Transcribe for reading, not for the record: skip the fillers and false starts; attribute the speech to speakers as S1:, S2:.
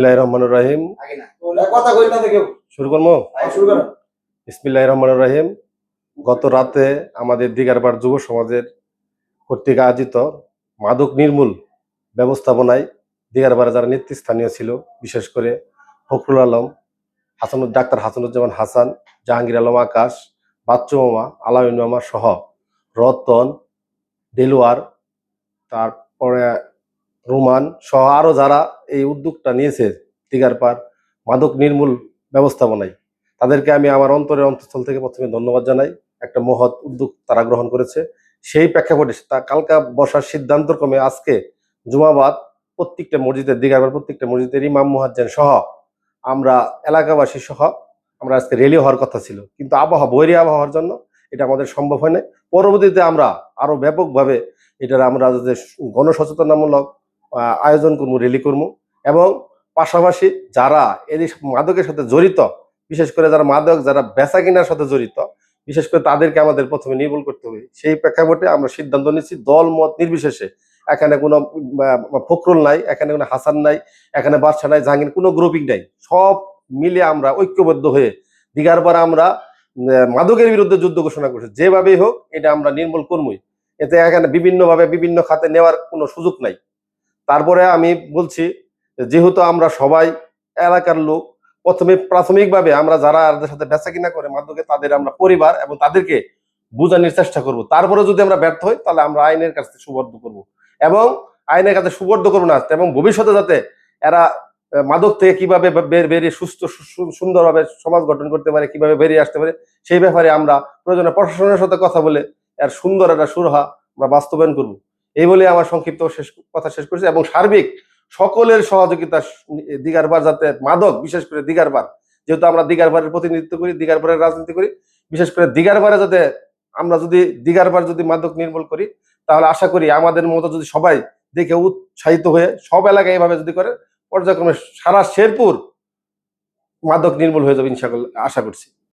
S1: বিসমিল্লাহির রহমানির রহিম। শুরু করবো। বিসমিল্লাহির রহমানির রহিম। গত রাতে আমাদের দিগারপাড় যুব সমাজের কর্তৃক আয়োজিত মাদক নির্মূল ব্যবস্থাপনায় দিগারপাড়ে যারা নেতৃস্থানীয় ছিল, বিশেষ করে ফখরুল আলম, ডাক্তার হাসানুজ্জামান হাসান, জাহাঙ্গীর আলম আকাশ, বাচ্চু মামা, আলামিন মামা সহ রতন, দেলোয়ার, তারপরে রোমান সহ আরো যারা এই উদ্যোগটা নিয়েছে দিগারপাড় মাদক নির্মূল ব্যবস্থাপনায়, তাদেরকে আমি আমার অন্তরের অন্তঃস্থল থেকে প্রথমে ধন্যবাদ জানাই। একটা মহৎ উদ্যোগ তারা গ্রহণ করেছে। সেই প্রেক্ষাপটে তা কালকা বসার সিদ্ধান্ত ক্রমে আজকে জুমাবাদ প্রত্যেকটা মসজিদের দিগারপাড় প্রত্যেকটা মসজিদের ইমাম মুয়াজ্জিন সহ আমরা এলাকাবাসী সহ আমরা আজকে রেলি হওয়ার কথা ছিল, কিন্তু বৈরী আবহাওয়ার জন্য এটা আমাদের সম্ভব হয় না। পরবর্তীতে আমরা আরো ব্যাপকভাবে এটার আমরা যে গণসচেতনামূলক আয়োজন করবো, রেলি করবো, এবং পাশাপাশি যারা এই মাদকের সাথে জড়িত, বিশেষ করে যারা মাদক যারা বেচা কেনার সাথে জড়িত, বিশেষ করে তাদেরকে আমাদের প্রথমে নির্মূল করতে হবে। সেই প্রেক্ষাপটে আমরা সিদ্ধান্ত নিচ্ছি দল মত নির্বিশেষে, এখানে কোনো ফখরুল নাই, এখানে কোনো হাসান নাই, এখানে বাদশা নাই, জাহাঙ্গীর, কোনো গ্রুপিং নাই, সব মিলে আমরা ঐক্যবদ্ধ হয়ে দিগারপাড় আমরা মাদকের বিরুদ্ধে যুদ্ধ ঘোষণা করছি। যেভাবেই হোক এটা আমরা নির্মূল করবই। এতে এখানে বিভিন্নভাবে বিভিন্ন খাতে নেওয়ার কোনো সুযোগ নাই। তারপরে আমি বলছি, যেহেতু আমরা সবাই এলাকার লোক, প্রথমে প্রাথমিকভাবে আমরা যারা সাথে বেচা কিনা করে মাদকে, তাদের আমরা পরিবার এবং তাদেরকে বোঝানোর চেষ্টা করব। তারপরে যদি আমরা ব্যর্থ হই, তাহলে আমরা আইনের কাছে সুবর্দ করব, এবং আইনের কাছে সুবর্দ করবো না, এবং ভবিষ্যতে যাতে এরা মাদক থেকে কিভাবে বেরিয়ে সুস্থ সুন্দরভাবে সমাজ গঠন করতে পারে, কিভাবে বেরিয়ে আসতে পারে, সেই ব্যাপারে আমরা প্রয়োজনে প্রশাসনের সাথে কথা বলে এর সুন্দর একটা সুরাহা আমরা বাস্তবায়ন করব। এই বলে আমার সংক্ষিপ্ত কথা শেষ করছি। এবং সার্বিক সকলের সহযোগিতা দিগারপাড় যাতে মাদক, বিশেষ করে দিগারপাড়, যেহেতু আমরা দিগারপাড়ের প্রতিনিধিত্ব করি, দিগারপাড়ের রাজনীতি করি, বিশেষ করে দিগারপাড়ে যাতে আমরা যদি দিগারপাড় যদি মাদক নির্মূল করি, তাহলে আশা করি আমাদের মতো যদি সবাই দেখে উৎসাহিত হয়ে সব এলাকায় এভাবে যদি করে, পর্যায়ক্রমে সারা শেরপুর মাদক নির্মূল হয়ে যাবে ইনশাআল্লাহ, আশা করছি।